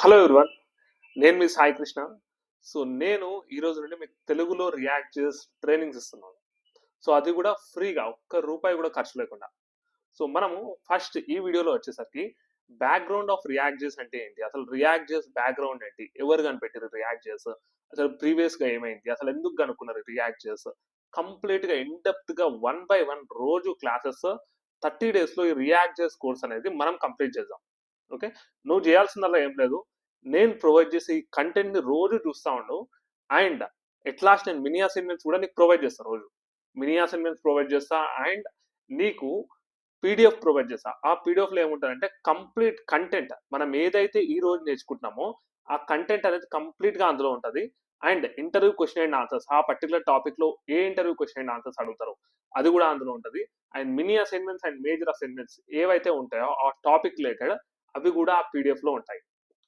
Hello everyone, నేను మీ Sai Krishna. So నేను ఈ రోజు నుండి మీకు తెలుగులో రియాక్ట్ చేసి ట్రైనింగ్స్ ఇస్తున్నాను. సో అది కూడా ఫ్రీగా, ఒక్క రూపాయి కూడా ఖర్చు లేకుండా. సో మనము ఫస్ట్ ఈ వీడియోలో వచ్చేసరికి బ్యాక్గ్రౌండ్ ఆఫ్ రియాక్ట్ చేసి అంటే ఏంటి, అసలు రియాక్ట్ చేసి బ్యాక్గ్రౌండ్ ఏంటి, ఎవరు కనిపెట్టారు రియాక్ట్ చేసి, అసలు ప్రీవియస్ గా ఏమైంది, అసలు ఎందుకు కనుక్కున్నారు రియాక్ట్ చేసి, కంప్లీట్ గా ఇన్ డెప్త్ గా 1 by 1 రోజు క్లాసెస్ 30 days లో ఈ రియాక్ట్ చేసి కోర్స్ అనేది మనం కంప్లీట్ చేద్దాం. ఓకే, నువ్వు చేయాల్సిందల్లా ఏం లేదు, నేను ప్రొవైడ్ చేసే ఈ కంటెంట్ ని రోజు చూస్తా ఉండు. అండ్ ఎట్ లాస్ట్ నేను మినీ అసైన్మెంట్స్ కూడా నీకు ప్రొవైడ్ చేస్తాను. రోజు మినీ అసైన్మెంట్స్ ప్రొవైడ్ చేస్తా అండ్ నీకు పీడిఎఫ్ ప్రొవైడ్ చేస్తా. ఆ పీడిఎఫ్ లో ఏముంటుందంటే కంప్లీట్ కంటెంట్, మనం ఏదైతే ఈ రోజు నేర్చుకుంటున్నామో ఆ కంటెంట్ అనేది కంప్లీట్ గా అందులో ఉంటది. And interview question and answers, ఆ పర్టికులర్ టాపిక్ లో ఏ ఇంటర్వ్యూ క్వశ్చన్ అండ్ ఆన్సర్స్ అడుగుతారో అది కూడా అందులో ఉంటది. And mini assignments and major assignments ఏవైతే ఉంటాయో ఆ టాపిక్ రిలేటెడ్ అవి కూడా ఆ పీడిఎఫ్ లో ఉంటాయి.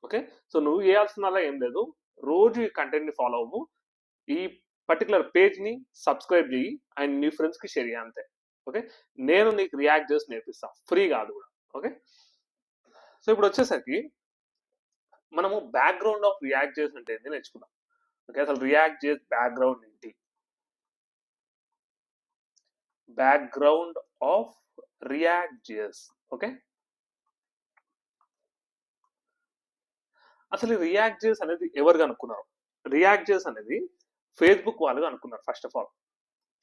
ఓకే, సో నువ్వు చేయాల్సిందల్లా ఏం లేదు, రోజు ఈ కంటెంట్ ని ఫాలో అవ్వు, ఈ పర్టికులర్ పేజ్ ని సబ్స్క్రైబ్ చేయి అండ్ నీ ఫ్రెండ్స్ కి షేర్ చేయి, అంతే. ఓకే, నేను నీకు రియాక్ట్ చేసి నేర్పిస్తా, ఫ్రీ కాదు కూడా. ఓకే, సో ఇప్పుడు వచ్చేసరికి మనము బ్యాక్గ్రౌండ్ ఆఫ్ రియాక్ట్ చేసి అంటే ఏంటి నేర్చుకుందాం. ఓకే, అసలు రియాక్ట్ చేసి బ్యాక్గ్రౌండ్ ఏంటి, బ్యాక్గ్రౌండ్ ఆఫ్ రియాక్ట్ చేసి. ఓకే, అసలు రియాక్ట్ చేసి అనేది ఎవరు కనుక్కున్నారు? రియాక్ట్ చేసి అనేది ఫేస్బుక్ వాళ్ళు కనుక్కున్నారు. ఫస్ట్ ఆఫ్ ఆల్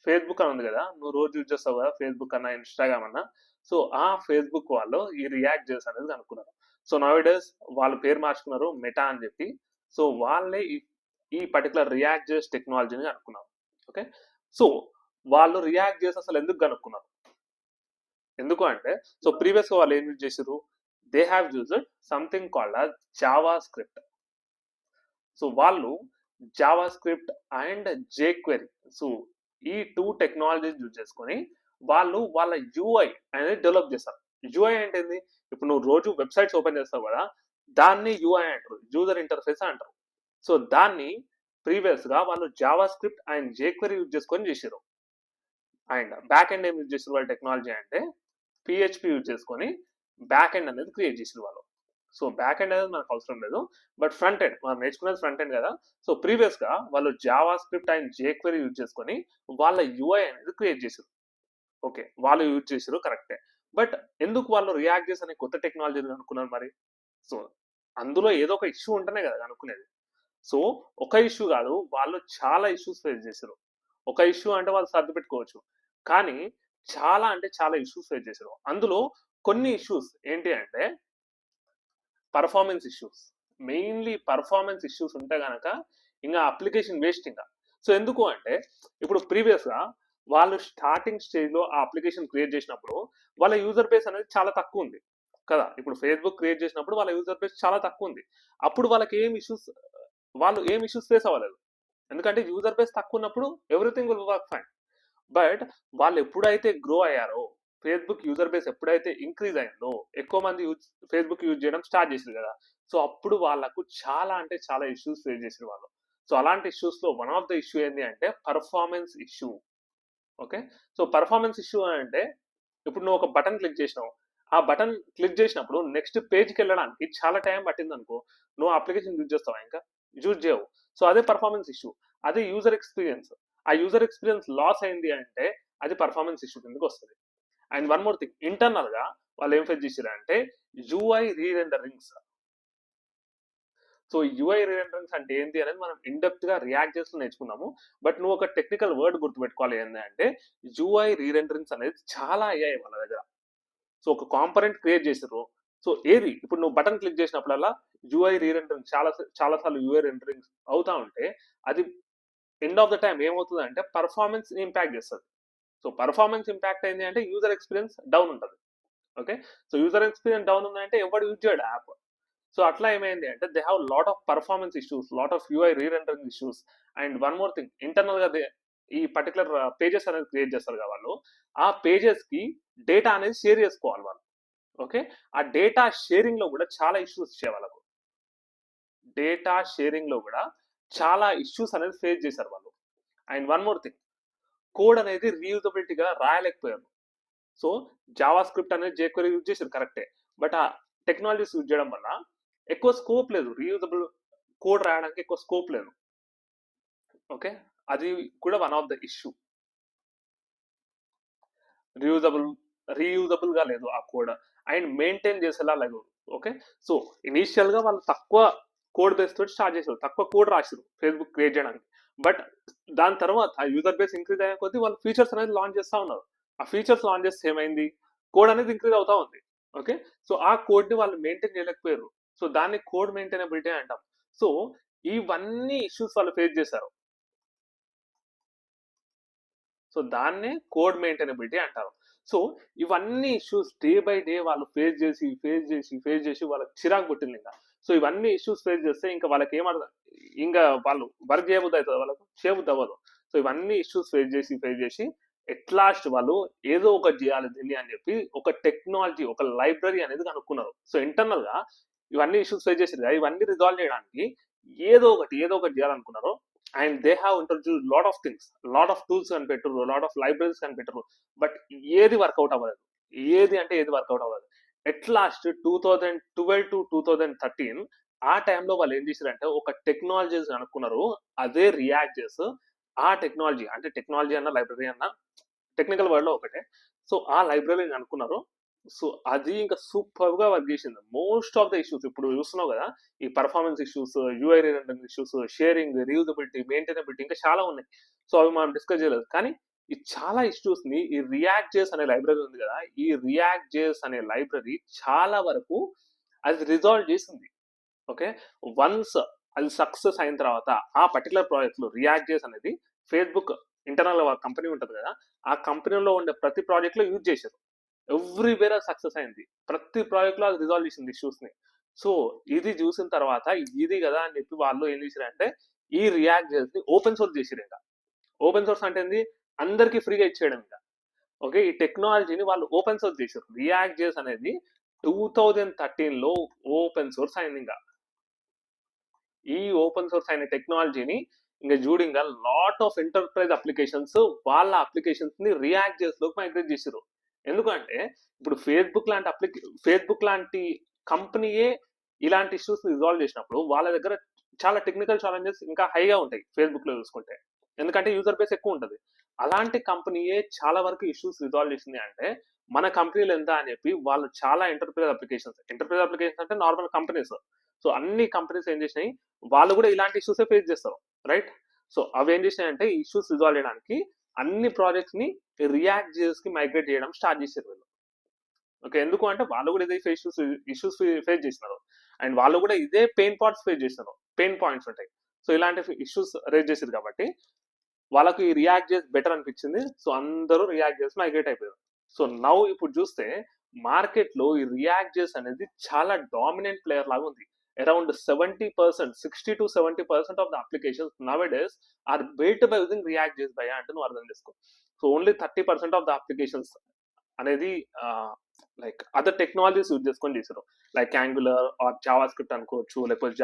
ఫేస్బుక్ అని ఉంది కదా, నువ్వు రోజు యూజ్ చేస్తావు కదా ఫేస్బుక్ అన్నా ఇన్స్టాగ్రామ్ అన్నా. సో ఆ ఫేస్బుక్ వాళ్ళు ఈ రియాక్ట్ చేసి అనేది కనుక్కున్నారు. సో నవ్ డేస్ వాళ్ళు పేరు మార్చుకున్నారు మెటా అని చెప్పి. సో వాళ్ళే ఈ పర్టికులర్ రియాక్ట్ చేసి టెక్నాలజీని కనుక్కున్నారు. ఓకే, సో వాళ్ళు రియాక్ట్ చేసి అసలు ఎందుకు కనుక్కున్నారు, ఎందుకు అంటే సో ప్రీవియస్ గా వాళ్ళు ఏం యూజ్ చేసారు, they have used something called as JavaScript. So వాళ్ళు JavaScript and jQuery, so ఈ టూ టెక్నాలజీస్ యూజ్ చేసుకొని వాళ్ళు వాళ్ళ యూఐ అనేది డెవలప్ చేస్తారు. యూఐ అంటే ఏంది, ఇప్పుడు నువ్వు రోజు వెబ్సైట్స్ ఓపెన్ చేస్తావు కదా, దాన్ని యూఐ అంటారు, యూజర్ ఇంటర్ఫేస్ అంటారు. సో దాన్ని ప్రీవియస్ గా వాళ్ళు JavaScript and jQuery use చేసుకొని చేసారు. అండ్ బ్యాక్ ఎండ్ ఏం యూజ్ చేసారు వాళ్ళ టెక్నాలజీ అంటే పిహెచ్పి యూజ్ చేసుకొని బ్యాక్ ఎండ్ అనేది క్రియేట్ చేసారు వాళ్ళు. సో బ్యాక్ ఎండ్ అనేది మనకు అవసరం లేదు, బట్ ఫ్రంట్ ఎండ్ మనం నేర్చుకునేది ఫ్రంట్ ఎండ్ కదా. సో ప్రీవియస్ గా వాళ్ళు JavaScript and jQuery use చేసుకొని వాళ్ళ యూఐ అనేది క్రియేట్ చేసారు. ఓకే, వాళ్ళు యూజ్ చేసారు కరెక్టే, బట్ ఎందుకు వాళ్ళు రియాక్ట్ చేసి అనే కొత్త టెక్నాలజీని అనుకున్నారు మరి? సో అందులో ఏదో ఒక ఇష్యూ ఉంటేనే కదా అనుకునేది. సో ఒక ఇష్యూ కాదు, వాళ్ళు చాలా ఇష్యూస్ ఫేస్ చేశారు. ఒక ఇష్యూ అంటే వాళ్ళు సర్ది పెట్టుకోవచ్చు, కానీ చాలా అంటే చాలా ఇష్యూస్ ఫేస్ చేశారు. అందులో కొన్ని ఇష్యూస్ ఏంటి అంటే performance issues. Mainly performance issues ఉంటే కనుక ఇంకా అప్లికేషన్ వేస్ట్ ఇంకా. సో ఎందుకు అంటే ఇప్పుడు ప్రీవియస్ గా వాళ్ళు స్టార్టింగ్ స్టేజ్ లో ఆ అప్లికేషన్ క్రియేట్ చేసినప్పుడు వాళ్ళ యూజర్ బేస్ అనేది చాలా తక్కువ ఉంది కదా. ఇప్పుడు ఫేస్బుక్ క్రియేట్ చేసినప్పుడు వాళ్ళ యూజర్ బేస్ చాలా తక్కువ ఉంది. అప్పుడు వాళ్ళకి వాళ్ళు ఏం ఇష్యూస్ ఫేస్ అవ్వలేదు, ఎందుకంటే యూజర్ బేస్ తక్కువ ఉన్నప్పుడు everything will work fine. But వాళ్ళు ఎప్పుడైతే గ్రో అయ్యారో, ఫేస్బుక్ యూజర్ బేస్ ఎప్పుడైతే ఇంక్రీజ్ అయిందో, ఎక్కువ మంది ఫేస్బుక్ యూజ్ చేయడం స్టార్ట్ చేసింది కదా, సో అప్పుడు వాళ్ళకు చాలా అంటే చాలా ఇష్యూస్ ఫేస్ చేసిన వాళ్ళు. సో అలాంటి ఇష్యూస్ లో వన్ ఆఫ్ ద ఇష్యూ ఏంటి అంటే performance issue. Okay, so performance issue అంటే ఇప్పుడు నువ్వు ఒక బటన్ క్లిక్ చేసినావు, ఆ బటన్ క్లిక్ చేసినప్పుడు నెక్స్ట్ పేజ్కి వెళ్ళడానికి చాలా టైం పట్టింది అనుకో, నువ్వు అప్లికేషన్ యూజ్ చేస్తావా? ఇంకా యూజ్ చేయవు. సో అదే పర్ఫార్మెన్స్ ఇష్యూ, అదే యూజర్ ఎక్స్పీరియన్స్. ఆ యూజర్ ఎక్స్పీరియన్స్ లాస్ అయింది అంటే అది పర్ఫార్మెన్స్ ఇష్యూ కిందకి వస్తుంది. And one more thing, internal గా వాళ్ళు ఏం ఫేస్ చేశారు అంటే యూఐ రీరెండరింగ్స్. సో యూఐ రీరెండరింగ్స్ అంటే ఏంటి అనేది మనం ఇన్ డెప్త్ గా రియాక్ట్ చేస్తూ నేర్చుకున్నాము. బట్ నువ్వు ఒక టెక్నికల్ వర్డ్ గుర్తుపెట్టుకోవాలి ఏంటంటే యూఐ రీరెండరింగ్స్ అనేది చాలా అయ్యాయి వాళ్ళ దగ్గర. సో ఒక కాంపరెంట్ క్రియేట్ చేసారు. సో ఏది ఇప్పుడు నువ్వు బటన్ క్లిక్ చేసినప్పుడల్లా యూఐ రీరెండరింగ్ చాలా సార్లు యూఐ రెండరింగ్ అవుతా ఉంటే అది ఎండ్ ఆఫ్ ద టైం ఏమవుతుంది అంటే పర్ఫార్మెన్స్ ఇంపాక్ట్ చేస్తుంది. సో పర్ఫార్మెన్స్ ఇంపాక్ట్ అయింది అంటే యూజర్ ఎక్స్పీరియన్స్ డౌన్ ఉంటుంది. Okay, so user experience down ఉందంటే ఎవడు యూజ్ చేయడు యాప్. సో అట్లా ఏమైంది అంటే they have lot of performance issues, lot of UI rerendering issues. And one more thing, internal గా ఈ పర్టికులర్ పేజెస్ అనేది క్రియేట్ చేస్తారు కదా వాళ్ళు, ఆ పేజెస్ కి డేటా అనేది షేర్ చేసుకోవాలి వాళ్ళు. ఓకే, ఆ డేటా షేరింగ్ లో కూడా చాలా ఇష్యూస్ వచ్చాయి వాళ్ళకు. డేటా షేరింగ్ లో కూడా చాలా ఇష్యూస్ అనేది ఫేస్ చేశారు వాళ్ళు. And one more thing, code అనేది రీయూజబిలిటీగా రాయలేకపోయారు. సో జావా స్క్రిప్ట్ అనేది జేక్వెరీ యూజ్ చేశారు కరెక్టే, బట్ ఆ టెక్నాలజీస్ యూజ్ చేయడం వల్ల ఎక్కువ స్కోప్ లేదు, రీయూజబుల్ కోడ్ రాయడానికి ఎక్కువ స్కోప్ లేదు. ఓకే, అది కూడా one of the issue. Reusable reusable గా లేదు ఆ కోడ్, అండ్ మెయింటైన్ చేసేలా లేదు. ఓకే, సో ఇనీషియల్ గా వాళ్ళు తక్కువ కోడ్ బేస్ తోటి స్టార్ట్ చేశారు, తక్కువ కోడ్ రాశారు ఫేస్బుక్ క్రియేట్ చేయడానికి. బట్ దాని తర్వాత యూజర్ బేస్ ఇంక్రీజ్ అయ్యే కొద్దీ వాళ్ళు ఫీచర్స్ అనేది లాంచ్ చేస్తా ఉన్నారు. ఆ ఫీచర్స్ లాంచ్ చేస్తే ఏమైంది, కోడ్ అనేది ఇంక్రీజ్ అవుతా ఉంది. ఓకే, సో ఆ కోడ్ ని వాళ్ళు మెయింటైన్ చేయలేకపోయారు. సో దాన్ని కోడ్ మెయింటైనబిలిటీ అంటాం. సో ఇవన్నీ ఇష్యూస్ వాళ్ళు ఫేస్ చేశారు. సో దాన్నే కోడ్ మెయింటైనబిలిటీ అంటారు. సో ఇవన్నీ ఇష్యూస్ డే బై డే వాళ్ళు ఫేస్ చేసి వాళ్ళకి చిరాకు పుట్టింది ఇంకా. సో ఇవన్నీ ఇష్యూస్ ఫేస్ చేస్తే ఇంకా వాళ్ళకి ఏమర్థం, ఇంకా వాళ్ళు వర్క్ చేయబుద్ధి అవుతుంది, వాళ్ళకు చేయబుద్ధి అవ్వదు. సో ఇవన్నీ ఇష్యూస్ ఫేస్ చేసి ఎట్ లాస్ట్ వాళ్ళు ఏదో ఒకటి చేయాలి దీన్ని అని చెప్పి ఒక టెక్నాలజీ, ఒక లైబ్రరీ అనేది కనుక్కున్నారు. సో ఇంటర్నల్ గా ఇవన్నీ ఇష్యూస్ ఫేస్ చేసారు కదా, ఇవన్నీ రిజాల్వ్ చేయడానికి ఏదో ఒకటి చేయాలనుకున్నారు. And they have introduce lot of things, lot of tools కనిపెట్టరు, లాట్ ఆఫ్ లైబ్రరీస్ కనిపెట్టరు. బట్ ఏది వర్కౌట్ అవ్వలేదు. ఏది వర్కౌట్ అవ్వలేదు. ఎట్ లాస్ట్ 2012 to 2013 ఆ టైంలో వాళ్ళు ఏం చేశారంటే ఒక టెక్నాలజీస్ అనుకున్నారు, అదే రియాక్ట్ చేసి. ఆ టెక్నాలజీ అంటే టెక్నాలజీ అన్న లైబ్రరీ అన్న టెక్నికల్ వర్డ్ లో ఒకటే. సో ఆ లైబ్రరీని అనుకున్నారు. సో అది ఇంకా సూపర్ గా వర్క్ చేసింది. మోస్ట్ ఆఫ్ ద ఇష్యూస్ ఇప్పుడు చూస్తున్నావు కదా, ఈ performance issues, UI redundant issues, sharing, reusability, maintainability, ఇంకా చాలా ఉన్నాయి. సో అవి మనం డిస్కస్ చేయలేదు. కానీ ఈ చాలా ఇష్యూస్ ని ఈ రియాక్ట్ జేఎస్ అనే లైబ్రరీ ఉంది కదా, ఈ రియాక్ట్ జేఎస్ అనే లైబ్రరీ చాలా వరకు అది రిజాల్వ్ చేసింది. ఓకే, వన్స్ అది సక్సెస్ అయిన తర్వాత ఆ పర్టికులర్ ప్రాజెక్ట్ లో రియాక్ట్ జేఎస్ అనేది ఫేస్బుక్ ఇంటర్నల్ కంపెనీ ఉంటుంది కదా, ఆ కంపెనీలో ఉండే ప్రతి ప్రాజెక్ట్ లో యూజ్ చేశారు. ఎవ్రీవేర్ అది సక్సెస్ అయింది, ప్రతి ప్రాజెక్ట్ లో అది రిజాల్వ్ చేసింది ఇష్యూస్ ని. సో ఇది చూసిన తర్వాత ఇది కదా అని చెప్పి వాళ్ళు ఏం చేశారంటే ఈ రియాక్ట్ జేఎస్ ని ఓపెన్ సోర్స్ చేసిరు. ఇంకా ఓపెన్ సోర్స్ అంటే ఏంది, అందరికి ఫ్రీగా ఇచ్చేయడం. ఇంకా ఓకే, ఈ టెక్నాలజీని వాళ్ళు ఓపెన్ సోర్స్ చేశారు. రియాక్ట్ జేఎస్ అనేది 2013లో ఓపెన్ సోర్స్ అయింది. ఇంకా ఈ ఓపెన్ సోర్స్ అయిన టెక్నాలజీని ఇంకా చూడు, ఇంకా లాట్ ఆఫ్ ఎంటర్ప్రైజ్ అప్లికేషన్స్ వాళ్ళ అప్లికేషన్స్ ని రియాక్ట్ జేఎస్ లోకి మైగ్రేట్ చేశారు. ఎందుకంటే ఇప్పుడు ఫేస్బుక్ లాంటి కంపెనీయే ఇలాంటి ఇష్యూస్ రిజాల్వ్ చేసినప్పుడు వాళ్ళ దగ్గర చాలా టెక్నికల్ ఛాలెంజెస్ ఇంకా హైగా ఉంటాయి ఫేస్బుక్ లో చూసుకుంటే, ఎందుకంటే యూజర్ బేస్ ఎక్కువ ఉంటుంది. అలాంటి కంపెనీయే చాలా వరకు ఇష్యూస్ రిజాల్వ్ చేసింది అంటే మన కంపెనీలు ఎంత అని చెప్పి వాళ్ళు చాలా ఎంటర్ప్రైజ్ అప్లికేషన్స్ అంటే నార్మల్ కంపెనీస్. సో అన్ని కంపెనీస్ ఏం చేసినాయి, వాళ్ళు కూడా ఇలాంటి ఇష్యూస్ ఫేస్ చేస్తారు, రైట్? సో అవి ఏం చేసినాయంటే ఇష్యూస్ రిజాల్వ్ చేయడానికి అన్ని ప్రాజెక్ట్స్ ని రియాక్ట్ జేఎస్ కి మైగ్రేట్ చేయడం స్టార్ట్ చేశారు వీళ్ళు. ఓకే, ఎందుకు అంటే వాళ్ళు కూడా ఇదే ఇష్యూస్ ఫేస్ చేసినారు, అండ్ వాళ్ళు కూడా ఇదే పెయిన్ పాయింట్స్ ఉంటాయి. సో ఇలాంటి ఇష్యూస్ రేజ్ చేశారు కాబట్టి వాళ్ళకి ఈ రియాక్ట్ జేఎస్ బెటర్ అనిపించింది. సో అందరూ రియాక్ట్ జేఎస్ మైగ్రేట్ అయిపోయారు. సో నౌ ఇప్పుడు చూస్తే మార్కెట్ లో ఈ రియాక్ట్ జేఎస్ అనేది చాలా డామినెంట్ ప్లేయర్ లాగా ఉంది. Around 70%, 60 to 70% of the applications now days are built by using React JS by అంటే నువ్వు అర్థం చేసుకో. So only 30% of the applications అనేది లైక్ అదర్ టెక్నాలజీస్ యూజ్ చేసుకొని చేశారు. Like Angular or JavaScript అనుకోవచ్చు, లేకపోతే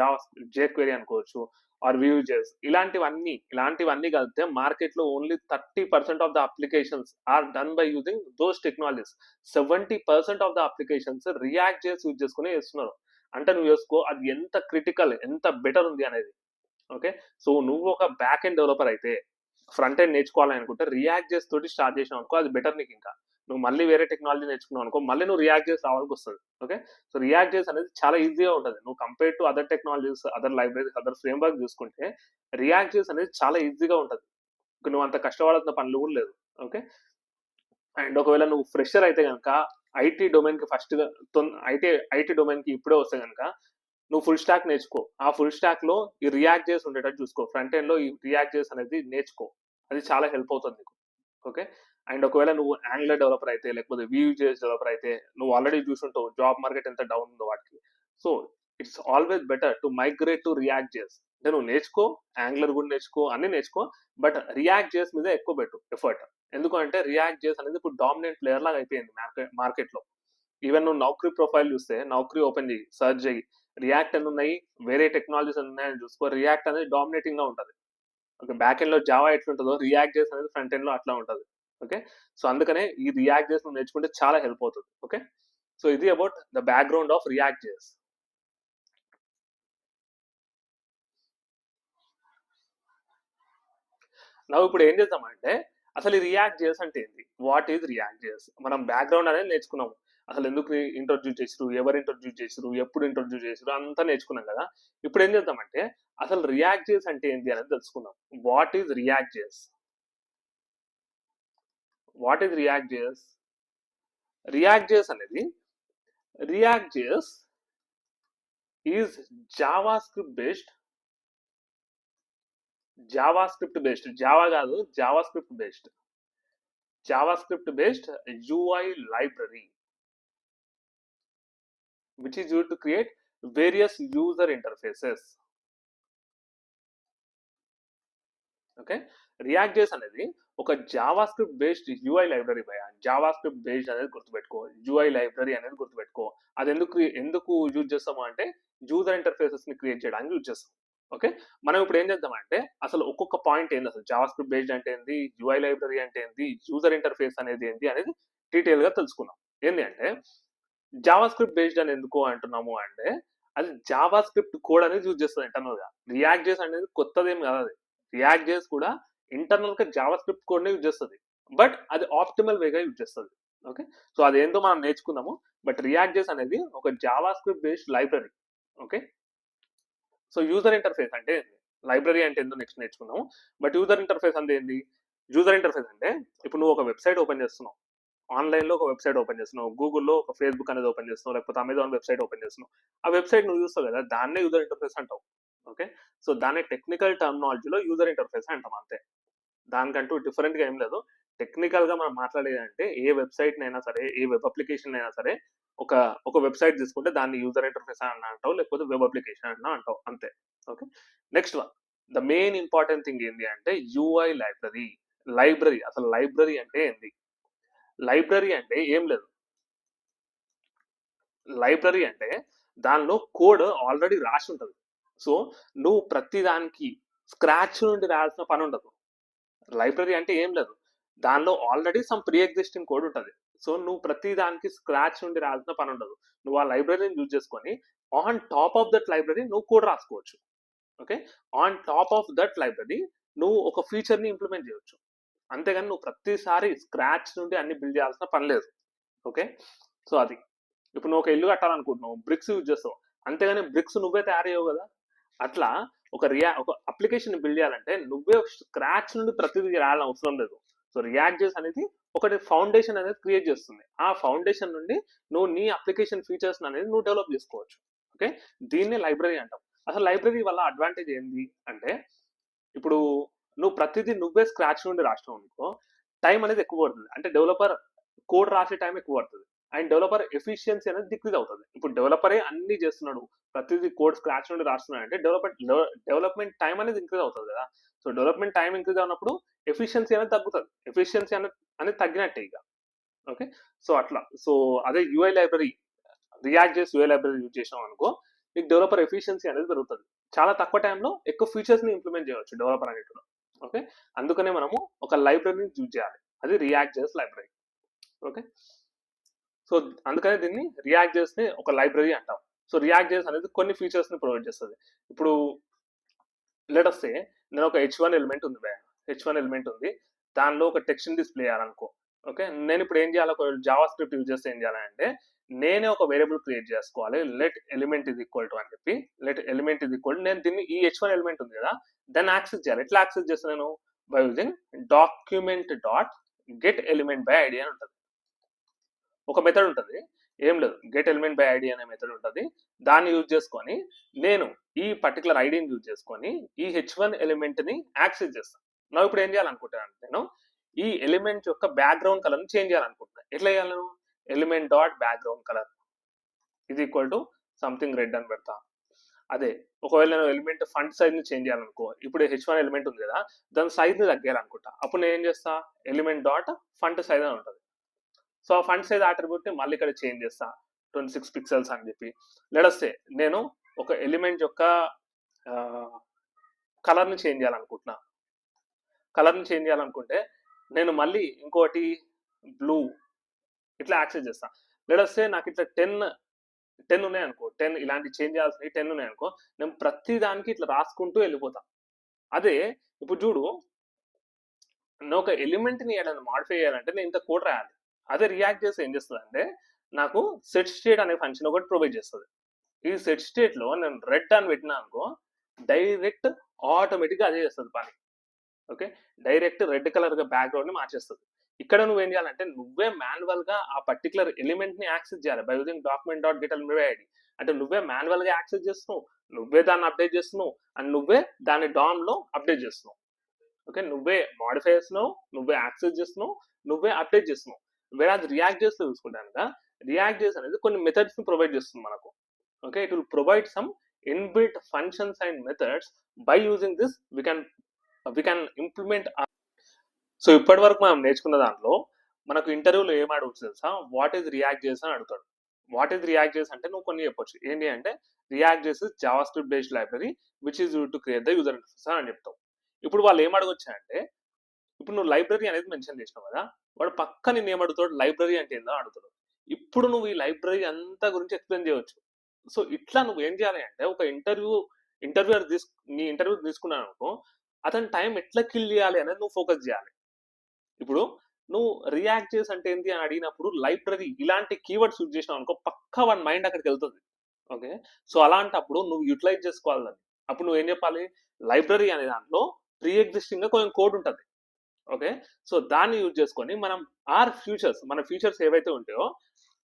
జేక్వెరీ అనుకోవచ్చు, ఆర్ వ్యూజెస్. ఇలాంటివన్నీ కలిపితే మార్కెట్ లో only 30% of the applications are done by using those technologies. 70% of the applications React చేసి యూజ్ చేసుకుని చేస్తున్నారు. అంటే నువ్వు చేసుకో అది ఎంత క్రిటికల్, ఎంత బెటర్ ఉంది అనేది. ఓకే, సో నువ్వు ఒక బ్యాక్ ఎండ్ డెవలపర్ అయితే ఫ్రంట్ ఎండ్ నేర్చుకోవాలని అనుకుంటే రియాక్ట్ చేసి తోటి స్టార్ట్ చేసినావు అనుకో, అది బెటర్ నీకు. ఇంకా నువ్వు మళ్ళీ వేరే టెక్నాలజీ నేర్చుకున్నావు అనుకో, మళ్ళీ నువ్వు రియాక్ట్ చేసి రావాల్సి వస్తుంది. ఓకే, సో రియాక్ట్ చేసి అనేది చాలా ఈజీగా ఉంటుంది. నువ్వు compare to other technologies, other libraries, other frame work చూసుకుంటే రియాక్ట్ చేసి అనేది చాలా ఈజీగా ఉంటుంది. నువ్వు అంత కష్టపడాల్సిన పనులు కూడా లేదు. ఓకే, అండ్ ఒకవేళ నువ్వు ఫ్రెషర్ అయితే కనుక ఐటీ డొమైన్ కి ఐటీ డొమైన్ కి ఇప్పుడే వస్తే కనుక నువ్వు ఫుల్ స్టాక్ నేర్చుకో. ఆ ఫుల్ స్టాక్ లో ఈ రియాక్ట్ చేసి ఉండేటట్టు చూసుకో. ఫ్రంట్ ఎండ్ లో ఈ రియాక్ట్ చేసి అనేది నేర్చుకో, అది చాలా హెల్ప్ అవుతుంది నీకు. ఓకే, అండ్ ఒకవేళ నువ్వు యాంగులర్ డెవలపర్ అయితే, లేకపోతే Vue.js డెవలపర్ అయితే, నువ్వు ఆల్రెడీ చూసుంటావు జాబ్ మార్కెట్ ఎంత డౌన్ ఉందో వాటికి. So it's always better to migrate to react JS. అంటే నువ్వు నేర్చుకో, యాంగులర్ కూడా నేర్చుకో, అన్ని నేర్చుకో, బట్ రియాక్ట్ జేఎస్ మీద ఎక్కువ పెట్టు ఎఫర్ట్. ఎందుకంటే రియాక్ట్ జేఎస్ అనేది ఇప్పుడు డామినెంట్ ప్లేయర్ లాగా అయిపోయింది మార్కెట్ లో. ఈవెన్ నువ్వు నౌకరీ ప్రొఫైల్ చూస్తే, నౌకరీ ఓపెన్ చేయి, సర్చ్ చేయి, రియాక్ట్ అని ఉన్నాయి, వేరే టెక్నాలజీస్ ఉన్నాయని చూసుకో, రియాక్ట్ అనేది డామినేటింగ్ గా ఉంటుంది. ఓకే, బ్యాక్ ఎండ్ లో జావా ఎట్లుంటుందో రియాక్ట్ జేఎస్ అనేది ఫ్రంట్ ఎండ్ లో అట్లా ఉంటుంది. ఓకే, సో అందుకనే ఈ రియాక్ట్ జేఎస్ నేర్చుకుంటే చాలా హెల్ప్ అవుతుంది. ఓకే, సో ఇది about the background of react JS. నవ్వు ఇప్పుడు ఏం చేద్దామంటే అసలు ఈ రియాక్ట్ జేఎస్ అంటే ఏంటి? What is React JS? మనం బ్యాక్‌గ్రౌండ్ అనేది నేర్చుకున్నాము. అసలు ఎందుకు ఇంట్రొడ్యూస్ చేసిర్రు? ఎవరు ఇంట్రొడ్యూస్ చేసిర్రు? ఎప్పుడు ఇంట్రొడ్యూస్ చేసిర్రు? అంతా నేర్చుకున్నాం కదా! ఇప్పుడు ఏం చేద్దామంటే అసలు రియాక్ట్ జేఎస్ అంటే ఏంటి అనేది తెలుసుకుందాం. What is React JS? What is React JS? React JS అనేది React JS is JavaScript based Java కాదు JavaScript based UI library which is used to create various user interfaces. Okay, react JS అనేది ఒక JavaScript based UI library భయ. JavaScript based అనేది గుర్తుపెట్టుకో, UI library అనేది గుర్తుపెట్టుకో. అది ఎందుకు యూజ్ చేస్తాము అంటే యూజర్ ఇంటర్ఫేసెస్ ని క్రియేట్ చేయడానికి యూజ్ చేస్తాం. ఓకే, మనం ఇప్పుడు ఏం చేద్దామంటే అసలు ఒక్కొక్క పాయింట్ ఏంది, అసలు జావాస్క్రిప్ట్ బేస్డ్ అంటే ఏంది, UI లైబ్రరీ అంటే ఏంది, యూజర్ ఇంటర్ఫేస్ అనేది ఏంటి అనేది డీటెయిల్ గా తెలుసుకుందాం. ఏంటి అంటే జావాస్క్రిప్ట్ బేస్డ్ అని ఎందుకు అంటున్నాము అంటే అది జావాస్క్రిప్ట్ కోడ్ అనేది యూజ్ చేస్తుంది ఇంటర్నల్ గా. రియాక్ట్ జేఎస్ అనేది కొత్తదేం కాదు. అది రియాక్ట్ జేఎస్ కూడా ఇంటర్నల్ గా జావాస్క్రిప్ట్ కోడ్ ని యూజ్ చేస్తుంది, బట్ అది ఆప్టిమల్ వేగా యూజ్ చేస్తుంది. ఓకే, సో అదేంటో మనం నేర్చుకుందాము. బట్ రియాక్ట్ జేఎస్ అనేది ఒక JavaScript based library. Okay, so user interface అంటే లైబ్రరీ అంటే ఏందో నెక్స్ట్ నేర్చుకున్నాము. బట్ యూజర్ ఇంటర్ఫేస్ అంటే ఏంది? యూజర్ ఇంటర్ఫేస్ అంటే ఇప్పుడు నువ్వు ఒక వెబ్సైట్ ఓపెన్ చేస్తున్నావు, ఆన్లైన్లో ఒక వెబ్సైట్ ఓపెన్ చేస్తున్నావు, గూగుల్లో ఒక ఫేస్బుక్ అనేది ఓపెన్ చేస్తున్నావు, లేకపోతే అమెజాన్ వెబ్సైట్ ఓపెన్ చేస్తున్నావు. ఆ వెబ్సైట్ నువ్వు చూస్తావు కదా, దాన్నే యూజర్ ఇంటర్ఫేస్ అంటావు. ఓకే, సో దాన్ని టెక్నికల్ టర్మినాలజీలో యూజర్ ఇంటర్ఫేస్ అంటాం అంతే. దానికంటూ డిఫరెంట్గా ఏం లేదు. టెక్నికల్గా మనం మాట్లాడేది అంటే ఏ వెబ్సైట్ అయినా సరే, ఏ వెబ్ అప్లికేషన్ అయినా సరే, ఒక వెబ్సైట్ తీసుకుంటే దాన్ని యూజర్ ఇంటర్ఫేస్ అని అంటావు, లేకపోతే వెబ్ అప్లికేషన్ అని అంటావు అంతే. Okay, next one, the main important thing ఏంటి అంటే UI లైబ్రరీ. అసలు లైబ్రరీ అంటే ఏంది? లైబ్రరీ అంటే ఏం లేదు. లైబ్రరీ అంటే దానిలో కోడ్ ఆల్రెడీ రాసి ఉంటుంది. సో నువ్వు ప్రతి దానికి స్క్రాచ్ నుండి రాయాల్సిన పని ఉండదు. లైబ్రరీ అంటే ఏం లేదు, దానిలో already some pre existing code ఉంటుంది. సో నువ్వు ప్రతి దానికి స్క్రాచ్ నుండి రాయాల్సిన పని ఉండదు. నువ్వు ఆ లైబ్రరీని యూజ్ చేసుకొని on top of that library నువ్వు కోడ్ రాసుకోవచ్చు. Okay, on top of that library నువ్వు ఒక ఫీచర్ని ఇంప్లిమెంట్ చేయొచ్చు. అంతేగాని నువ్వు ప్రతిసారి స్క్రాచ్ నుండి అన్ని బిల్డ్ చేయాల్సిన పని లేదు. ఓకే, సో అది ఇప్పుడు నువ్వు ఒక ఇల్లు కట్టాలనుకుంటున్నావు, బ్రిక్స్ యూజ్ చేస్తావు, అంతేగాని బ్రిక్స్ నువ్వే తయారు చేయవు కదా. అట్లా ఒక అప్లికేషన్ బిల్డ్ చేయాలంటే నువ్వే స్క్రాచ్ నుండి ప్రతిదీ రాయాలని అవసరం లేదు. సో రియాక్ట్ జేఎస్ అనేది ఒకటి ఫౌండేషన్ అనేది క్రియేట్ చేస్తుంది. ఆ ఫౌండేషన్ నుండి నువ్వు నీ అప్లికేషన్ ఫీచర్స్ అనేది నువ్వు డెవలప్ చేసుకోవచ్చు. ఓకే, దీన్నే లైబ్రరీ అంటాం. అసలు లైబ్రరీ వల్ల అడ్వాంటేజ్ ఏంటి అంటే ఇప్పుడు నువ్వు ప్రతిదీ నువ్వే స్క్రాచ్ నుండి రాసినావు అనుకో, టైం అనేది ఎక్కువ పడుతుంది. అంటే డెవలపర్ కోడ్ రాసే టైం ఎక్కువ పడుతుంది అండ్ డెవలపర్ ఎఫిషియన్సీ అనేది డిక్రీజ్ అవుతుంది. ఇప్పుడు డెవలపరే అన్ని చేస్తున్నాడు, ప్రతిదీ కోడ్ స్క్రాచ్ నుండి రాస్తున్నాడు అంటే డెవలప్మెంట్ టైం అనేది ఇంక్రీజ్ అవుతుంది కదా. సో డెవలప్మెంట్ టైం ఇంక్రీజ్ అయినప్పుడు ఎఫిషియన్సీ అనేది తగ్గుతుంది. ఎఫిషియన్సీ అనేది తగ్గినట్టే ఇక. ఓకే, సో అట్లా. సో అదే UI లైబ్రరీ, రియాక్ట్ చేసి UI లైబ్రరీ యూజ్ చేసాం అనుకో, నీకు డెవలపర్ ఎఫిషియన్సీ అనేది పెరుగుతుంది. చాలా తక్కువ టైంలో ఎక్కువ ఫీచర్స్ ని ఇంప్లిమెంట్ చేయవచ్చు డెవలపర్ అనేటిలో. ఓకే, అందుకనే మనము ఒక లైబ్రరీని యూజ్ చేయాలి, అది react JS library. Okay, so అందుకనే దీన్ని రియాక్ట్ జేఎస్ ని ఒక లైబ్రరీ అంటాం. సో రియాక్ట్ జేఎస్ అనేది కొన్ని ఫీచర్స్ ని ప్రొవైడ్ చేస్తుంది. ఇప్పుడు లెట్ అస్ సే నేను ఒక H1 ఎలిమెంట్ ఉంది భయ, H1 ఎలిమెంట్ ఉంది, దానిలో ఒక టెక్స్ట్ డిస్ప్లే చేయాలనుకో. ఓకే, నేను ఇప్పుడు ఏం చేయాలి, ఒక జావా స్క్రిప్ట్ యూజ్ చేస్తే ఏం చేయాలంటే నేనే ఒక వేరియబుల్ క్రియేట్ చేసుకోవాలి, let element is equal to అని చెప్పి. లెట్ ఎలిమెంట్ ఇస్ ఈక్వల్, నేను దీన్ని ఈ H1 ఎలిమెంట్ ఉంది కదా దాన్ని యాక్సెస్ చేయాలి. ఎట్లా యాక్సెస్ చేస్తాను నేను? By using document dot get element by ID అని ఉంటుంది. ఒక మెథడ్ ఉంటుంది, ఏం లేదు, గెట్ ఎలిమెంట్ బై ఐడి అనే మెథడ్ ఉంటుంది. దాన్ని యూజ్ చేసుకొని నేను ఈ పర్టికులర్ ఐడిని యూజ్ చేసుకొని ఈ H1 ఎలిమెంట్ ని యాక్సెస్ చేస్తాను. నా ఇప్పుడు ఏం చేయాలనుకుంటాను, నేను ఈ ఎలిమెంట్ యొక్క బ్యాక్గ్రౌండ్ కలర్ ని చేంజ్ చేయాలనుకుంటున్నాను. ఎట్లా చేయాలి? నేను ఎలిమెంట్ డాట్ బ్యాక్గ్రౌండ్ కలర్ ఇది ఈక్వల్ టు సంథింగ్ రెడ్ అని పెడతా. అదే ఒకవేళ నేను ఎలిమెంట్ ఫంట్ సైజ్ ని చేంజ్ చేయాలనుకో, ఇప్పుడు H1 ఎలిమెంట్ ఉంది కదా దాని సైజ్ ని తగ్గాలనుకుంటా, అప్పుడు నేను ఏం చేస్తా, ఎలిమెంట్ డాట్ ఫంట్ సైజ్ అని ఉంటుంది. సో ఆ ఫంట్ సైజ్ అట్రిబ్యూట్ ని మళ్ళీ ఇక్కడ చేంజ్ చేస్తా 26 పిక్సెల్స్ అని చెప్పి. లెటస్తే నేను ఒక ఎలిమెంట్ యొక్క కలర్ ని చేంజ్ చేయాలనుకుంటున్నా. కలర్ ని చేంజ్ చేయాలనుకుంటే నేను మళ్ళీ ఇంకోటి బ్లూ ఇట్లా యాక్సెస్ చేస్తా. లెటస్తే నాకు ఇట్లా 10 ఉన్నాయనుకో, 10 ఇలాంటి చేంజ్ చేయాల్సినవి 10 ఉన్నాయనుకో, నేను ప్రతి దానికి ఇట్లా రాసుకుంటూ వెళ్ళిపోతా. అదే ఇప్పుడు చూడు, నువ్వు ఒక ఎలిమెంట్ని ఏదైనా మాడిఫై చేయాలంటే నేను ఇంత కోడ్ రాయాలి. అదే రియాక్ట్ చేసి ఏం చేస్తుంది అంటే నాకు సెట్ స్టేట్ అనే ఫంక్షన్ ఒకటి ప్రొవైడ్ చేస్తుంది. ఈ సెట్ స్టేట్ లో నేను రెడ్ అని పెట్టినా అనుకో డైరెక్ట్ ఆటోమేటిక్గా అదే చేస్తుంది పని. ఓకే, డైరెక్ట్ రెడ్ కలర్ గా బ్యాక్గ్రౌండ్ ని మార్చేస్తుంది. ఇక్కడ నువ్వేం చేయాలంటే నువ్వే మాన్యువల్ గా ఆ పర్టికులర్ ఎలిమెంట్ ని యాక్సెస్ చేయాలి by using document dot get element ID. అంటే నువ్వే మాన్యువల్ గా యాక్సెస్ చేస్తున్నావు, నువ్వే దాన్ని అప్డేట్ చేస్తున్నావు, అండ్ నువ్వే దాన్ని డామ్ లో అప్డేట్ చేస్తున్నావు. ఓకే, నువ్వే మాడిఫై చేస్తున్నావు, నువ్వే యాక్సెస్ చేస్తున్నావు, నువ్వే అప్డేట్ చేస్తున్నావు. వేరే అది రియాక్ట్ చేస్తూ చూసుకుంటాను, రియాక్ట్ చేసి అనేది కొన్ని మెథడ్స్ ని ప్రొవైడ్ చేస్తుంది మనకు. Okay, it will provide some inbuilt functions and methods. By using this we can implement. So ఇప్పటి వరకు మనం నేర్చుకున్న దాంట్లో మనకు ఇంటర్వ్యూలో ఏం అడగచ్చు తెలుసా, వాట్ ఈజ్ రియాక్ట్ చేసి అని అడుగుతాడు. వాట్ ఈజ్ రియాక్ట్ చేసి అంటే నువ్వు కొన్ని చెప్పొచ్చు. ఏంటి అంటే రియాక్ట్ చేసి Java script based library which is use to create the user interface అని చెప్తావు. ఇప్పుడు వాళ్ళు ఏం అడగొచ్చు అంటే ఇప్పుడు నువ్వు లైబ్రరీ అనేది మెన్షన్ చేసినావు కదా, వాడు పక్క నేను ఏమడుగుతాడు లైబ్రరీ అంటే ఏందో అడుగుతాడు. ఇప్పుడు నువ్వు ఈ లైబ్రరీ అంతా గురించి ఎక్స్ప్లెయిన్ చేయవచ్చు. సో ఇట్లా నువ్వు ఏం చేయాలి అంటే ఒక ఇంటర్వ్యూర్ నీ ఇంటర్వ్యూ తీసుకున్నాను అనుకో, అతని టైం ఎట్లా కిల్ చేయాలి అనేది నువ్వు ఫోకస్ చేయాలి. ఇప్పుడు నువ్వు రియాక్ట్ చేసి అంటే ఏంటి అని అడిగినప్పుడు లైబ్రరీ ఇలాంటి కీవర్డ్స్ యూజ్ చేసినావు అనుకో పక్కా వన్ మైండ్ అక్కడికి వెళ్తుంది. ఓకే, సో అలాంటప్పుడు నువ్వు యూటిలైజ్ చేసుకోవాలి దాన్ని. అప్పుడు నువ్వు ఏం చెప్పాలి, లైబ్రరీ అనే దాంట్లో ప్రీ ఎగ్జిస్టింగ్ గా కొంచెం కోడ్ ఉంటుంది. ఓకే, సో దాన్ని యూజ్ చేసుకొని మనం మన ఫీచర్స్ ఏవైతే ఉంటాయో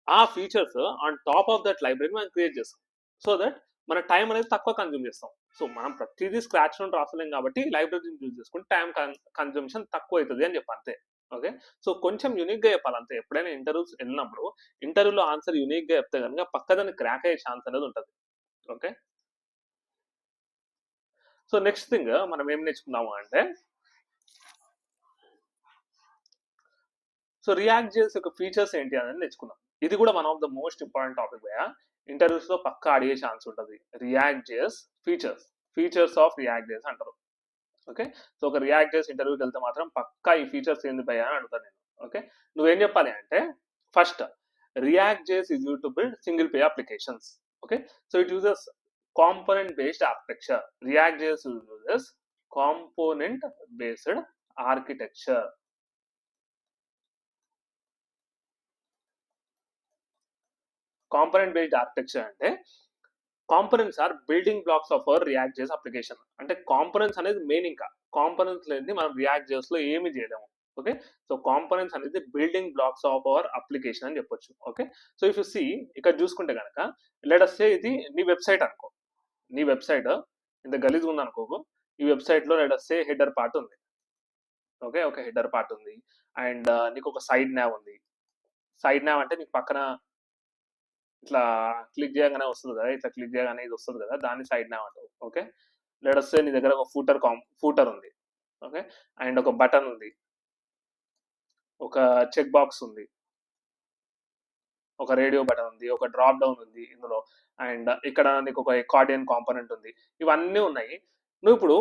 ఆ features on top of that library మనం క్రియేట్ చేస్తాం. సో దట్ మన టైం అనేది తక్కువ కన్జ్యూమ్ చేస్తాం. సో మనం ప్రతిదీ స్క్రాచ్ నుండి రాసలేం కాబట్టి లైబ్రరీని యూజ్ చేసుకుని టైం కన్జంప్షన్ తక్కువ అవుతుంది అని చెప్పి అంతే. ఓకే, సో కొంచెం యూనిక్ గా చెప్పాలి అంతే. ఎప్పుడైనా ఇంటర్వ్యూస్ వెళ్ళినప్పుడు ఇంటర్వ్యూలో ఆన్సర్ యూనిక్ గా చెప్తే కనుక పక్కదాన్ని క్రాక్ అయ్యే ఛాన్స్ అనేది ఉంటుంది. ఓకే, సో నెక్స్ట్ థింగ్ మనం ఏం నేర్చుకున్నాము అంటే సో రియాక్ట్ జేఎస్ యొక్క ఫీచర్స్ ఏంటి అనేది నేర్చుకున్నాం. ఇది కూడా one of the most important topic భయ. ఇంటర్వ్యూస్ లో పక్కా అడిగే ఛాన్స్ ఉంటుంది. React JS features of react JS అంటారు. ఓకే, సో ఒక రియాక్ట్ జేఎస్ ఇంటర్వ్యూకి వెళ్తే మాత్రం పక్కా ఈ ఫీచర్స్ ఏంది భయ అని అడుగుతాను నేను. ఓకే, నువ్వేం చెప్పాలి అంటే first React JS is use to build single page applications. Okay, so it uses component based architecture. React JS uses component based architecture. Component based architecture అంటే components are building blocks of our React JS application. అంటే components అనేది main. ఇంకా components లేని మనం React JS లో ఏమి చేయలేము. Okay, so components అనేది building blocks of our application అని చెప్పొచ్చు. Okay, so if you see ఇక్కడ చూసుకుంటే కనుక లెట్ అస్ సే ఇది నీ వెబ్సైట్ అనుకో. నీ వెబ్సైట్ ఇంత గలీజ్ ఉంది అనుకో. ఈ వెబ్సైట్ లో లెట్ అస్ సే హెడర్ పార్ట్ ఉంది. ఓకే, ఒక హెడర్ పార్ట్ ఉంది అండ్ నీకు ఒక సైడ్ న్యావ్ ఉంది. సైడ్ న్యావ్ అంటే నీకు పక్కన ఇట్లా క్లిక్ చేయగానే వస్తుంది కదా, ఇట్లా క్లిక్ చేయగానే ఇది వస్తుంది కదా, దాన్ని సైడ్ న్యావ్ అంటావు. ఓకే, లెట్ అస్ సే నీ దగ్గర ఒక ఫూటర్ ఉంది. ఓకే, అండ్ ఒక బటన్ ఉంది, ఒక చెక్ బాక్స్ ఉంది, ఒక రేడియో బటన్ ఉంది, ఒక డ్రాప్ డౌన్ ఉంది ఇందులో, అండ్ ఇక్కడ నీకు ఒక అకార్డియన్ కాంపోనెంట్ ఉంది. ఇవన్నీ ఉన్నాయి. నువ్వు ఇప్పుడు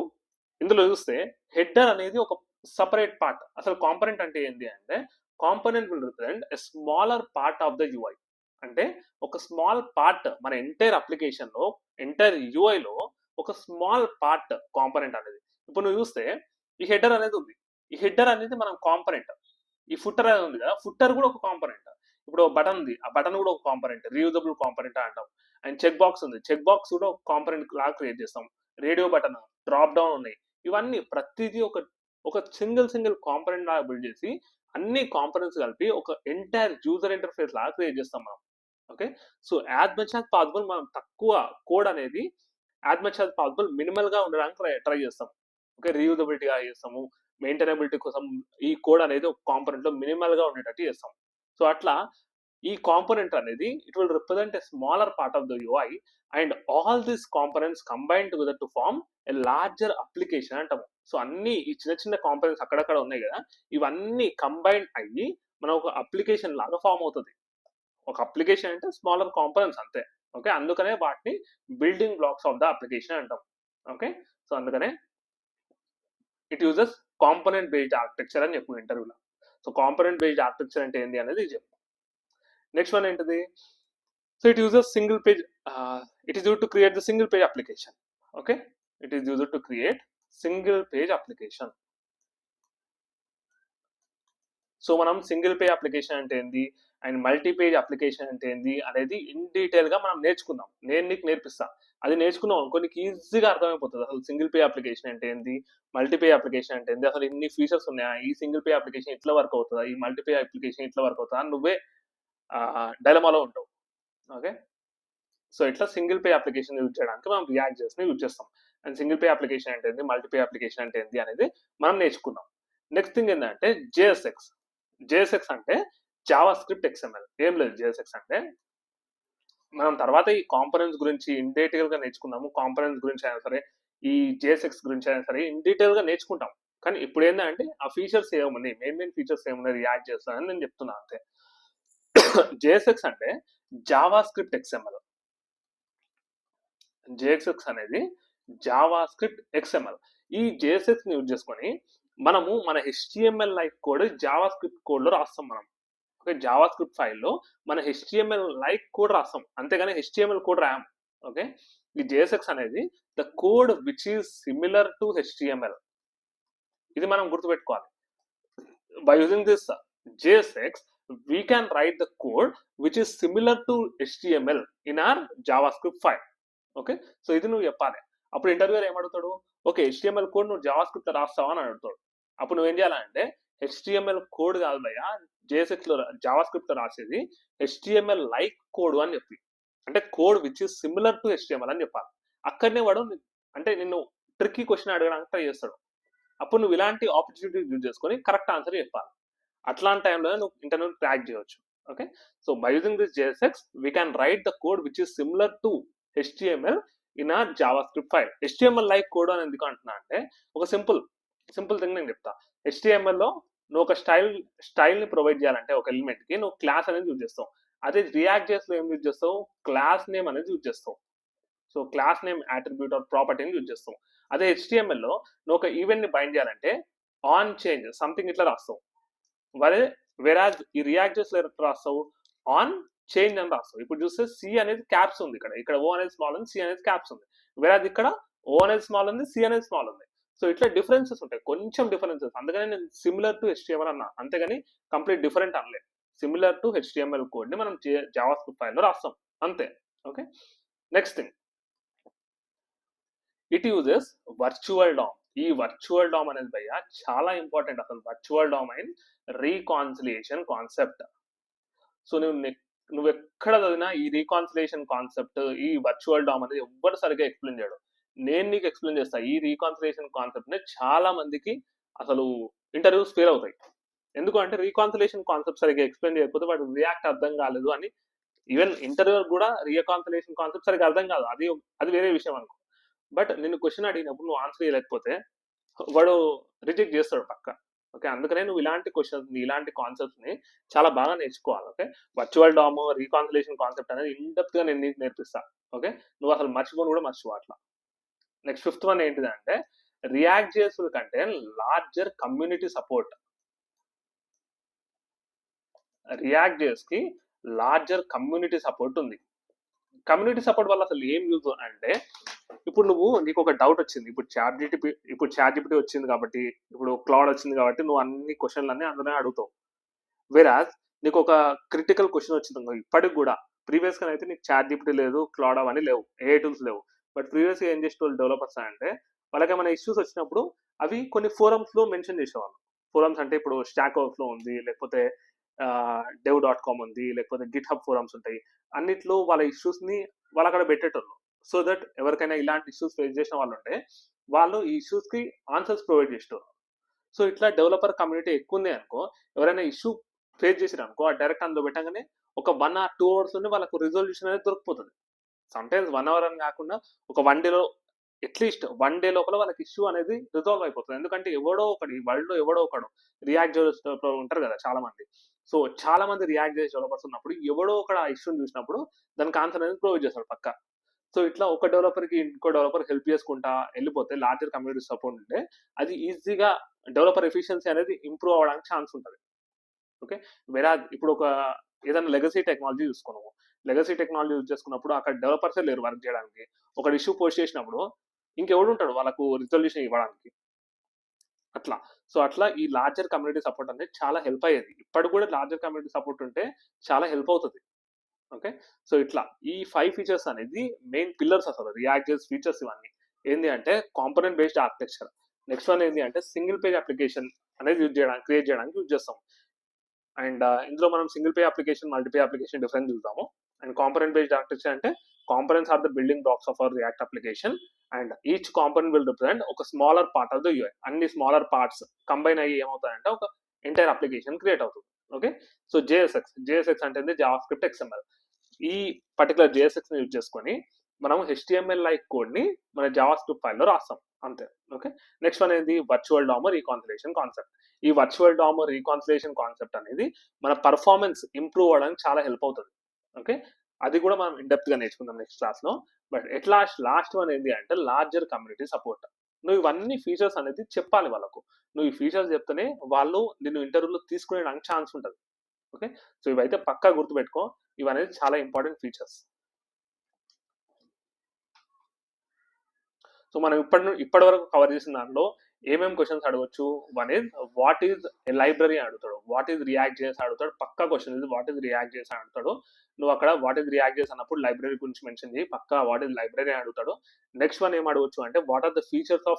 ఇందులో చూస్తే హెడర్ అనేది ఒక సపరేట్ పార్ట్. అసలు కాంపోనెంట్ అంటే ఏంటి అంటే component will represent a smaller part of the UI. అంటే ఒక స్మాల్ పార్ట్ మన ఎంటైర్ అప్లికేషన్ లో, ఎంటైర్ యూఐ లో ఒక స్మాల్ పార్ట్ కాంపోనెంట్ అనేది. ఇప్పుడు నువ్వు చూస్తే ఈ హెడర్ అనేది ఉంది. ఈ హెడర్ అనేది మనం కాంపోనెంట్. ఈ ఫుటర్ అనేది ఉంది కదా, ఫుటర్ కూడా ఒక కాంపోనెంట్. ఇప్పుడు బటన్ ఉంది, ఆ బటన్ కూడా ఒక కాంపోనెంట్, రీయూజబుల్ కాంపోనెంట్ అంటాం. అండ్ చెక్ బాక్స్ ఉంది, చెక్ బాక్స్ కూడా ఒక కాంపోనెంట్ లాగా క్రియేట్ చేస్తాం. రేడియో బటన్, డ్రాప్ డౌన్ ఉన్నాయి. ఇవన్నీ ప్రతిదీ ఒక సింగిల్ కాంపోనెంట్ లాగా బిల్డ్ చేసి అన్ని కాంపోనెంట్స్ కలిపి ఒక ఎంటైర్ యూజర్ ఇంటర్ఫేస్ లాగా క్రియేట్ చేస్తాం మనం. Okay, so as much as possible మనం తక్కువ కోడ్ అనేది as much as possible minimal గా ఉండడానికి ట్రై చేస్తాం. ఓకే, రీయూజబిలిటీగా చేస్తాము, మెయింటైనబిలిటీ కోసం ఈ కోడ్ అనేది ఒక కాంపోనెంట్ లో మినిమల్ గా ఉండేటట్టు చేస్తాం. సో అట్లా ఈ కాంపోనెంట్ అనేది it will represent a smaller part of the UI and all these components combine together to form a larger application అంటాము. సో అన్ని ఈ చిన్న కాంపోనెంట్స్ అక్కడక్కడ ఉన్నాయి కదా, ఇవన్నీ కంబైన్ అయ్యి మన ఒక అప్లికేషన్ లాగా ఫామ్ అవుతుంది. ఒక అప్లికేషన్ అంటే స్మాలర్ కాంపోనెంట్స్ అంతే. ఓకే, అందుకనే వాటిని building blocks of the application అంటాం. ఓకే, సో అందుకనే it uses component based architecture అని చెప్పు ఇంటర్వ్యూలో. సో కాంపోనెంట్ బేస్డ్ ఆర్కిటెక్చర్ అంటే ఏంటి అనేది చెప్పు. నెక్స్ట్ వన్ ఏంటిది, so it uses single page, it is use to create the single page application. Okay, it is used to create single page application. So మనం single page application అంటే ఏంది and multi page application అంటే ఏంది అనేది in detail గా మనం నేర్చుకుందాం. నేను నీకు నేర్పిస్తా. అది నేర్చుకున్నాం అనుకో నీకు ఈజీగా అర్థమైపోతుంది అసలు సింగిల్ పే అప్లికేషన్ అంటే ఏంది, మల్టీ పే అప్లికేషన్ అంటే ఏంది, అసలు ఇన్ని ఫీచర్స్ ఉన్నాయా, ఈ సింగిల్ పే అప్లికేషన్ ఇట్లా వర్క్ అవుతుందా, ఈ మల్టీ పే అప్లికేషన్ ఇట్లా వర్క్ అవుతుందా అని నువ్వే డైలమాలో ఉంటావు. ఓకే, సో ఇట్లా సింగిల్ పే అప్లికేషన్ యూజ్ చేయడానికి మనం రియాక్ట్ చేసి యూజ్ చేస్తాం. అండ్ సింగిల్ పే అప్లికేషన్ అంటే ఏంది, మల్టీ పే అప్లికేషన్ అంటే ఏంది అనేది మనం నేర్చుకుందాం. నెక్స్ట్ థింగ్ ఏంటంటే జేఎస్ఎక్స్. జేఎస్ఎక్స్ అంటే జావా స్క్రిప్ట్ ఎక్స్ఎంఎల్. ఏం లేదు, జేఎస్ఎక్స్ అంటే మనం తర్వాత ఈ కాంపోనెంట్స్ గురించి ఇన్ డీటెయిల్ గా నేర్చుకుందాము. కాంపోనెంట్స్ గురించి అయినా సరే, ఈ జేఎస్ఎక్స్ గురించి అయినా సరే ఇన్ డీటెయిల్ గా నేర్చుకుంటాం. కానీ ఇప్పుడు ఏంటంటే ఆ ఫీచర్స్ ఏమున్నాయి, మెయిన్ ఫీచర్స్ ఏమున్నాయి రియాక్ట్ చేస్తానని నేను చెప్తున్నా అంతే. జేఎస్ఎక్స్ అంటే జావా స్క్రిప్ట్ ఎక్స్ఎంఎల్. జేఎస్ఎక్స్ అనేది జావా స్క్రిప్ట్ ఎక్స్ఎంఎల్. ఈ జేఎస్ఎక్స్ ని యూజ్ చేసుకొని మనము మన HTML like code Java script code లో రాస్తాం మనం. ఓకే, జావా స్క్రిప్ట్ ఫైల్లో మన హెచ్టిఎంఎల్ లైక్ కోడ్ రాస్తాం, అంతేగాని హెచ్టిఎంఎల్ కోడ్ రాయం. ఓకే, ఈ జేఎస్ఎక్స్ అనేది the code which is similar to HTML. ఇది మనం గుర్తుపెట్టుకోవాలి. By using this JSX we can write the code which is similar to HTML in our JavaScript file. Okay, so ఇది నువ్వు చెప్పాలి. అప్పుడు interviewer ఏమడుగుతాడు, okay HTML code నువ్వు Java script రాస్తావా అని అడుగుతాడు. అప్పుడు నువ్వేం చేయాలంటే హెచ్టిఎంఎల్ కోడ్ కాదు భయ్యా, జేఎస్ఎక్స్ లో జావా స్క్రిప్ట్ రాసేది హెచ్టిఎంఎల్ లైక్ కోడ్ అని చెప్పి, అంటే code which is similar to HTML అని చెప్పాలి. అక్కడనే వాడు అంటే నిన్ను ట్రిక్కీ క్వశ్చన్ అడగడానికి ట్రై చేస్తాడు. అప్పుడు నువ్వు ఇలాంటి ఆపర్చునిటీ యూజ్ చేసుకొని కరెక్ట్ ఆన్సర్ చెప్పాలి. అట్లాంటి టైంలో నువ్వు ఇంటర్వ్యూ క్రాక్ చేయవచ్చు. Okay, so by using this JSX we can write the code which is similar to HTML in a JavaScript file. HTML like code అని ఎందుకు అంటున్నా అంటే ఒక సింపుల్ థింగ్ నేను చెప్తా. HTML లో నువ్వు ఒక స్టైల్ ని ప్రొవైడ్ చేయాలంటే ఒక ఎలిమెంట్ కి నువ్వు క్లాస్ అనేది యూజ్ చేస్తావు. అదే రియాక్ట్ లో ఏం యూజ్ చేస్తావు, క్లాస్ నేమ్ అనేది యూజ్ చేస్తావు. So class name attribute are ప్రాపర్టీని యూజ్ చేస్తావు. అదే HTML లో నువ్వు ఒక ఈవెంట్ ని బైండ్ చేయాలంటే ఆన్ చేంజ్ సంథింగ్ ఇట్లా రాస్తావు. వెరాజ్ ఈ రియాక్ట్ చేసి రాస్తావు ఆన్ చేంజ్ అని రాస్తావు. ఇప్పుడు చూస్తే సి అనేది క్యాప్స్ ఉంది, ఇక్కడ ఓ అనేది స్మాల్ ఉంది, సి అనేది క్యాప్స్ ఉంది. వెరాజ్ ఇక్కడ ఓ అనేది స్మాల్ ఉంది, సి అనేది స్మాల్ ఉంది. సో ఇట్లా డిఫరెన్సెస్ ఉంటాయి, కొంచెం డిఫరెన్సెస్. అందుకని నేను సిమిలర్ టు HTML అన్నా, అంతేగాని కంప్లీట్ డిఫరెంట్ అనలేదు. సిమిలర్ టు HTML కోడ్ ని మనం జావా స్క్రిప్ట్ ఫైల్ లో రాస్తాం అంతే. Okay, next thing, it uses virtual DOM. ఈ వర్చువల్ డామ్ అనేది భయ్య చాలా ఇంపార్టెంట్. అసలు virtual DOM and reconciliation concept. So నువ్వు ఎక్కడ చదివినా ఈ రీకాన్సిలియేషన్ కాన్సెప్ట్, ఈ వర్చువల్ డామ్ అనేది ఎవ్వరు సరిగ్గా ఎక్స్ప్లెయిన్ చేయడు. నేను నీకు ఎక్స్ప్లెయిన్ చేస్తా. ఈ రీకాన్సిలియేషన్ కాన్సెప్ట్ ని చాలా మందికి అసలు ఇంటర్వ్యూస్ ఫెయిల్ అవుతాయి. ఎందుకు అంటే రీకాన్సిలియేషన్ కాన్సెప్ట్ సరిగ్గా ఎక్స్ప్లెయిన్ చేయకపోతే వాడు రియాక్ట్ అర్థం కాలేదు అని. ఈవెన్ ఇంటర్వ్యూర్ కూడా రీకాన్సిలియేషన్ కాన్సెప్ట్ సరిగ్గా అర్థం కాదు, అది వేరే విషయం అనుకో. బట్ నిన్ను క్వశ్చన్ అడిగినప్పుడు నువ్వు ఆన్సర్ చేయలేకపోతే వాడు రిజెక్ట్ చేస్తాడు పక్క. ఓకే, అందుకనే నువ్వు ఇలాంటి క్వశ్చన్స్ ని, ఇలాంటి కాన్సెప్ట్స్ ని చాలా బాగా నేర్చుకోవాలి. Okay, virtual DOM, reconciliation concept అనేది ఇన్ డెప్త్ గా నేను నీకు నేర్పిస్తా. ఓకే, నువ్వు అసలు మర్చిపోను కూడా మర్చిపో అట్లా. నెక్స్ట్ ఫిఫ్త్ వన్ ఏంటిదంటే రియాక్ట్ జేఎస్ కంటే larger community support. React JS కి లార్జర్ కమ్యూనిటీ సపోర్ట్ ఉంది. కమ్యూనిటీ సపోర్ట్ వల్ల అసలు ఏం యూజ్ అంటే, ఇప్పుడు నీకు ఒక డౌట్ వచ్చింది, ఇప్పుడు చాట్ జీపీటీ వచ్చింది కాబట్టి, ఇప్పుడు క్లౌడ్ వచ్చింది కాబట్టి నువ్వు అన్ని క్వశ్చన్లు అన్ని అందులోనే అడుగుతావు. వేరాజ్ నీకు ఒక క్రిటికల్ క్వశ్చన్ వచ్చింది ఇప్పటికి కూడా, ప్రీవియస్ గా అయితే నీకు చాట్ జీపీటీ లేదు, క్లౌడ్ అవన్నీ లేవు, ఏ టూల్స్ లేవు. బట్ ప్రీవియస్ గా ఏం చేసే డెవలపర్స్ అంటే వాళ్ళకి ఏమైనా ఇష్యూస్ వచ్చినప్పుడు అవి కొన్ని ఫోరమ్స్ లో మెన్షన్ చేసేవాళ్ళు. ఫోరమ్స్ అంటే ఇప్పుడు స్టాక్ ఓవర్ఫ్లో ఉంది, లేకపోతే dev.com ఉంది, లేకపోతే గిట్ హబ్ ఫోరమ్స్ ఉంటాయి. అన్నిట్లో వాళ్ళ ఇష్యూస్ ని వాళ్ళు అక్కడ పెట్టేటోళ్ళు. సో దట్ ఎవరికైనా ఇలాంటి ఇష్యూస్ ఫేస్ చేసిన వాళ్ళు ఉంటే వాళ్ళు ఈ ఇష్యూస్ కి ఆన్సర్స్ ప్రొవైడ్ చేస్తారు. సో ఇట్లా డెవలపర్ కమ్యూనిటీ ఎక్కువ ఉంది అనుకో, ఎవరైనా ఇష్యూ ఫేస్ చేసారు అనుకో, ఆ డైరెక్ట్ అందులో పెట్టగానే ఒక 1 or 2 hours లోనే వాళ్ళకు రిజల్యూషన్ అనేది దొరికిపోతుంది. సమ్టైమ్స్ 1 hour అని కాకుండా ఒక 1 day లో, అట్లీస్ట్ 1 day లోపల వాళ్ళకి ఇష్యూ అనేది రిజాల్వ్ అయిపోతుంది. ఎందుకంటే ఎవడో ఒకటి వరల్డ్ లో ఎవడో ఒకడు రియాక్ట్ చేసే ఉంటారు కదా చాలా మంది. సో చాలా మంది రియాక్ట్ చేసే డెవలపర్స్ ఉన్నప్పుడు ఎవడో ఒకడు ఆ ఇష్యూని చూసినప్పుడు దానికి ఆన్సర్ అనేది ప్రొవైడ్ చేస్తాడు పక్క. సో ఇట్లా ఒక డెవలపర్ కి ఇంకో డెవలపర్ హెల్ప్ చేసుకుంటా వెళ్ళిపోతే లార్జర్ కమ్యూనిటీ సపోర్ట్ ఉంటే అది ఈజీగా డెవలపర్ ఎఫిషియన్సీ అనేది ఇంప్రూవ్ అవ్వడానికి ఛాన్స్ ఉంటుంది. ఓకే, వేరే ఇప్పుడు ఏదైనా లెగసీ టెక్నాలజీ చూసుకున్నాము, లెగసీ టెక్నాలజీ యూజ్ చేసుకున్నప్పుడు అక్కడ డెవలపర్సే లేరు వర్క్ చేయడానికి. ఒక ఇష్యూ పోస్ట్ చేసినప్పుడు ఇంకెవడు ఉంటాడు వాళ్ళకు రిజల్యూషన్ ఇవ్వడానికి. అట్లా. సో, అట్లా ఈ లార్జర్ కమ్యూనిటీ సపోర్ట్ అనేది చాలా హెల్ప్ అయ్యేది. ఇప్పటికి కూడా లార్జర్ కమ్యూనిటీ సపోర్ట్ ఉంటే చాలా హెల్ప్ అవుతది. ఓకే. సో, ఇట్లా ఈ 5 ఫీచర్స్ అనేది మెయిన్ పిల్లర్స్ అసలు రియాక్ట్ జేస్ ఫీచర్స్ ఇవన్నీ. ఏంది అంటే component based architecture. Next one ఏంది అంటే సింగిల్ పేజ్ అప్లికేషన్ అనేది క్రియేట్ చేయడానికి యూజ్ చేస్తాం. అండ్ ఇందులో మనం single page application, multi page application difference చూద్దాము. అండ్ కాంపోనెంట్ బేస్డ్ ఆర్కిటెక్చర్ అంటే components are the building blocks of our React application and each component will represent ఒక smaller part of the UI. అన్ని smaller parts combine అయ్యి ఏమవుతాయంటే ఒక entire application create అవుతుంది. Okay. So JSX అంటే Java script XML. ఈ particular JSX ని use చేసుకొని మనం హెచ్టిఎంఎల్ లైక్ కోడ్ ని మన జావా స్క్రిప్ట్ ఫైల్లో రాస్తాం అంతే. ఓకే. నెక్స్ట్ వన్ ఏంది వర్చువల్ డామ్ రీకాన్సిలేషన్ కాన్సెప్ట్. ఈ వర్చువల్ డామ్ రీకాన్సిలేషన్ కాన్సెప్ట్ అనేది మన పర్ఫార్మెన్స్ ఇంప్రూవ్ అవడానికి చాలా హెల్ప్ అవుతుంది. ఓకే. అది కూడా మనం ఇండెప్త్ గా నేర్చుకుందాం నెక్స్ట్ క్లాస్ లో. బట్ లాస్ట్ వన్ ఏంటి అంటే లార్జర్ కమ్యూనిటీ సపోర్ట్. నువ్వు ఇవన్నీ ఫీచర్స్ అనేది చెప్పాలి వాళ్ళకు. నువ్వు ఈ ఫీచర్స్ చెప్తేనే వాళ్ళు నిన్ను ఇంటర్వ్యూలో తీసుకునేడానికి ఛాన్స్ ఉంటుంది. ఓకే. సో ఇవైతే పక్కా గుర్తుపెట్టుకో. ఇవనేది చాలా ఇంపార్టెంట్ ఫీచర్స్. సో మనం ఇప్పటి వరకు కవర్ చేసిన దాంట్లో ఏమేమి క్వశ్చన్స్ అడగొచ్చు. One is what is library అడుగుతాడు, వాట్ ఈజ్ రియాక్ట్ చేసి అడుగుతాడు. పక్కా క్వశ్చన్ ఇది వాట్ ఈజ్ రియాక్ట్ చేసి అడుగుతాడు. నువ్వు అక్కడ వాట్ ఈజ్ రియాక్ట్ చేసి అన్నప్పుడు లైబ్రరీ గురించి మెన్షన్ చేయి. పక్కా వాట్ ఈజ్ లైబ్రరీ అడుగుతాడు. నెక్స్ట్ వన్ ఏం అడగొచ్చు అంటే what are the features of